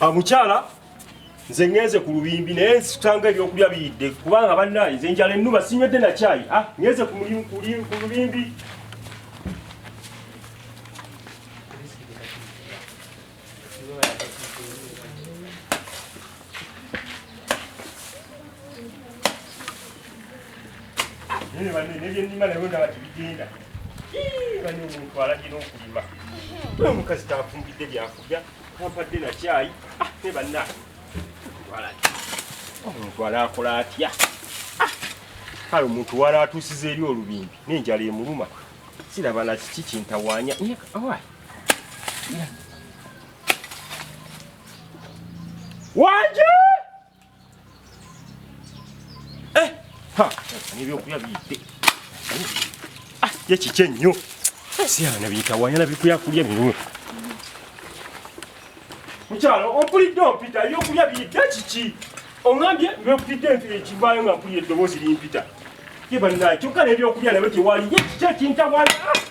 Mukyala nze ngenze ku lubimbi naye nsanga ebyokulya biyidde kubanga bannaye nze njala ennuba sinywedde na caayi. Ngenze ku lubimbi. Nebyennima naye ndaba tebigenda. Bani omuntu alagina okulima. Omukazi tanfumbidde byafubya tampadde na caayi. Ne bannaye omuntu alaakola atya? Kale omuntu wala atuusiza eri olubimbi n'enjala emuluma siraba na kiki kintawaanya. Wanje! N'ebyokulya biyidde. Ye kiki ennyo? Siraba na bintawaanya na byokulya birungi. Mukyala ompulidde ompita ebyokulya biyidde kiki? Oŋŋambye mbekutidde ekivaayo nga mpulira eddoboozi limpita. Ye bannaye kyokka n'ebyokulya nabyo tewali. Ye kiki ekintawaanya?